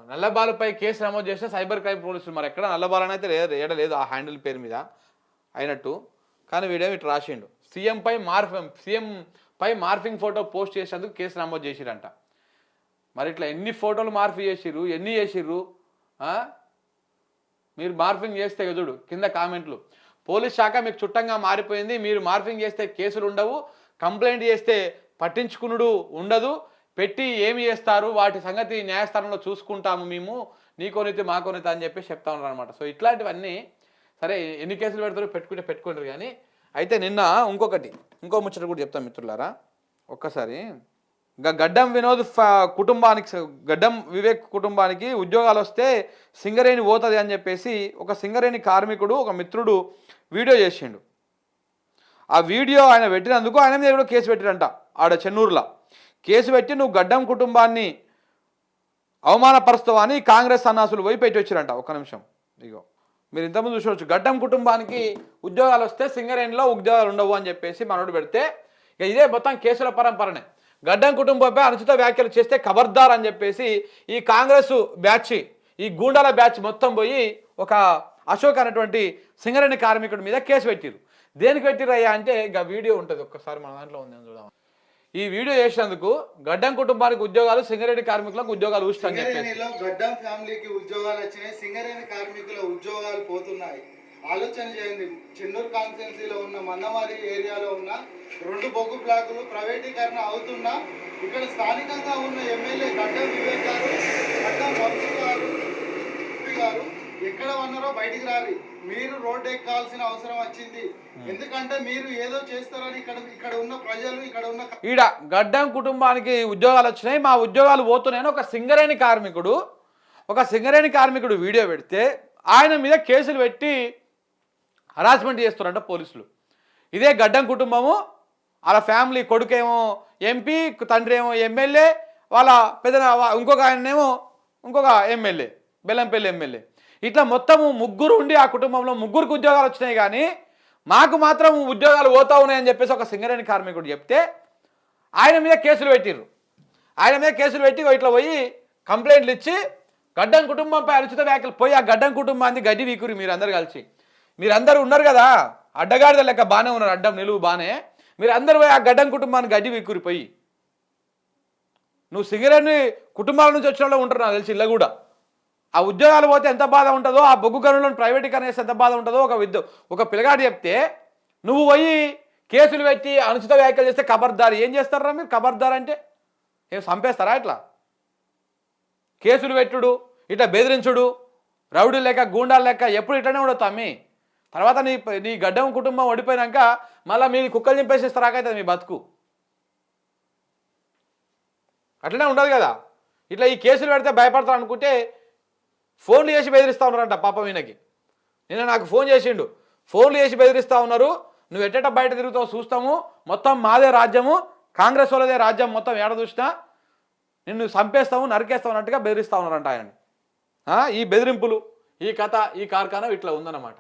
నల్లబాలుపై case నమోదు చేసిన cyber crime పోలీసులు. మరి ఎక్కడ నల్లబాలని అయితే లేదు, ఏడలేదు ఆ హ్యాండిల్ పేరు మీద అయినట్టు. కానీ వీడియో ఇటు రాసిండు. సీఎంపై మార్ఫింగ్ ఫోటో పోస్ట్ చేసేందుకు కేసు నమోదు చేసిరంట. మరి ఇట్లా ఎన్ని ఫోటోలు మార్ఫింగ్ చేసిర్రు, ఎన్ని చేసిర్రు? మీరు మార్ఫింగ్ చేస్తే చూడు కింద కామెంట్లు. పోలీస్ శాఖ మీకు చుట్టంగా మారిపోయింది. మీరు మార్ఫింగ్ చేస్తే కేసులు ఉండవు, కంప్లైంట్ చేస్తే పట్టించుకునుడు ఉండదు, పెట్టి ఏమి చేస్తారు వాటి సంగతి న్యాయస్థానంలో చూసుకుంటాము మేము, నీకోనైతే మాకోనైతే అని చెప్పి చెప్తా ఉన్నారు అనమాట. సో ఇట్లాంటివన్నీ సరే ఎన్ని కేసులు పెడతారో పెట్టుకుంటారు. కానీ అయితే నిన్న ఇంకో ముచ్చట కూడా చెప్తాం మిత్రులారా. ఒక్కసారి గడ్డం వివేక్ కుటుంబానికి ఉద్యోగాలు వస్తే సింగరేణి పోతుంది అని చెప్పేసి ఒక సింగరేణి కార్మికుడు ఒక మిత్రుడు వీడియో చేసిండు. ఆ వీడియో ఆయన పెట్టినందుకు ఆయన మీద కూడా కేసు పెట్టిరంట. ఆడ చెన్నూరులో కేసు పెట్టి నువ్వు గడ్డం కుటుంబాన్ని అవమానపరుస్తావా అని కాంగ్రెస్ సన్నాసులు పోయి పెట్టి వచ్చారంట. ఒక్క నిమిషం, ఇగో మీరు ఇంతకుముందు చూసుకోవచ్చు. గడ్డం కుటుంబానికి ఉద్యోగాలు వస్తే సింగరేణిలో ఉద్యోగాలు ఉండవు అని చెప్పేసి మనోడు పెడితే ఇక ఇదే మొత్తం కేసుల పరంపరనే. గడ్డం కుటుంబంపై అనుచిత వ్యాఖ్యలు చేస్తే ఖబర్దార్ అని చెప్పేసి ఈ కాంగ్రెస్ బ్యాచ్, ఈ గూండాల బ్యాచ్ మొత్తం పోయి ఒక అశోక్ అనేటువంటి సింగరేణి కార్మికుడి మీద కేసు పెట్టిరు. దేనికి పెట్టిరయ్యా అంటే ఇక వీడియో ఉంటుంది, ఒక్కసారి మన దాంట్లో ఉంది చూద్దాం. ఈ వీడియో చేసినందుకు గడ్డం కుటుంబానికి ఉద్యోగాలు, సింగరేణి కార్మికులకు ఉద్యోగాలు ఊష్టం చెప్పేసి గడ్డం ఫ్యామిలీకి ఉద్యోగాలు వచ్చినాయి, సింగరేణి కార్మికుల ఉద్యోగాలు పోతున్నాయి. ఆలోచన చేయండి. చెన్నూరు కాన్స్టిట్యున్సీలో ఉన్న మందమారి ఏరియాలో ఉన్న 2 బొగ్గు బ్లాకులు ప్రైవేటీకరణ అవుతున్నా ఇక్కడ స్థానికంగా ఉన్న ఎమ్మెల్యే గడ్డం వివేక్ గారు, గడ్డం వంశీ గారు, గారు ఎక్కడ ఉన్నారో బయటికి రాలి. మీరు రోడ్డు ఎక్కాల్సిన అవసరం వచ్చింది. ఎందుకంటే మీరు ఏదో చేస్తారని ఇక్కడ ఉన్న ప్రజలు ఈడ గడ్డం కుటుంబానికి ఉద్యోగాలు వచ్చినాయి, మా ఉద్యోగాలు పోతున్నాయని ఒక సింగరేణి కార్మికుడు వీడియో పెడితే ఆయన మీద కేసులు పెట్టి హరాస్మెంట్ చేస్తున్నారంట పోలీసులు. ఇదే గడ్డం కుటుంబము, వాళ్ళ ఫ్యామిలీ కొడుకేమో ఎంపీ, తండ్రి ఏమో ఎమ్మెల్యే, వాళ్ళ ఇంకొక ఆయనేమో ఇంకొక ఎమ్మెల్యే, బెల్లంపల్లి ఎమ్మెల్యే. ఇట్లా మొత్తము ముగ్గురు ఉండి ఆ కుటుంబంలో ముగ్గురికి ఉద్యోగాలు వచ్చినాయి. కానీ మాకు మాత్రం ఉద్యోగాలు పోతా ఉన్నాయని చెప్పేసి ఒక సింగరేణి కార్మికుడు చెప్తే ఆయన మీద కేసులు పెట్టిర్రు. ఆయన మీద కేసులు పెట్టి ఇట్లా పోయి కంప్లైంట్లు ఇచ్చి గడ్డం కుటుంబంపై అనుచిత వ్యాఖ్యలు పోయి ఆ గడ్డం కుటుంబాన్ని గడ్డి వీకురు. మీరందరూ కలిసి మీరందరూ ఉన్నారు కదా, అడ్డగాడిద లెక్క బాగానే ఉన్నారు, అడ్డం నిలువు బాగానే. మీరు అందరూ పోయి ఆ గడ్డం కుటుంబాన్ని గడ్డి వీకురిపోయి, నువ్వు సింగరేణి కుటుంబాల నుంచి వచ్చిన వాళ్ళు ఉంటారు నాకు తెలిసి. ఇలా కూడా ఆ ఉద్యోగాలు పోతే ఎంత బాధ ఉంటుందో, ఆ బొగ్గు గనులను ప్రైవేటీకరణ చేస్తే ఎంత బాధ ఉంటుందో ఒక పిల్లగాడు చెప్తే నువ్వు పోయి కేసులు పెట్టి అనుచిత వ్యాఖ్యలు చేస్తే ఖబర్దార్. ఏం చేస్తారా మీరు? ఖబర్దార్ అంటే ఏం చంపేస్తారా? ఇట్లా కేసులు పెట్టుడు, ఇట్లా బెదిరించుడు, రౌడీ లెక్క గూండాలు లెక్క ఎప్పుడు ఇట్లనే ఉండవు తమ్మి. తర్వాత నీ గడ్డం కుటుంబం ఓడిపోయినాక మళ్ళీ మీ కుక్కలు చింపేసేస్తారాకైతే మీ బతుకు. అట్లనే ఉండదు కదా. ఇట్లా ఈ కేసులు పెడితే భయపడతారు అనుకుంటే ఫోన్లు చేసి బెదిరిస్తూ ఉన్నారంట పాపం ఈయనకి. నిన్న నాకు ఫోన్ చేసిండు, ఫోన్లు చేసి బెదిరిస్తూ ఉన్నారు, నువ్వు ఎట్టట బయట తిరుగుతావు చూస్తాము, మొత్తం మాదే రాజ్యము, కాంగ్రెస్ వాళ్ళదే రాజ్యం, మొత్తం ఏడ చూసినా నిన్ను చంపేస్తాము నరికేస్తావు అన్నట్టుగా బెదిరిస్తూ ఉన్నారంట ఆయనని. ఈ బెదిరింపులు, ఈ కథ, ఈ కార్ఖానా ఇట్లా ఉందన్నమాట.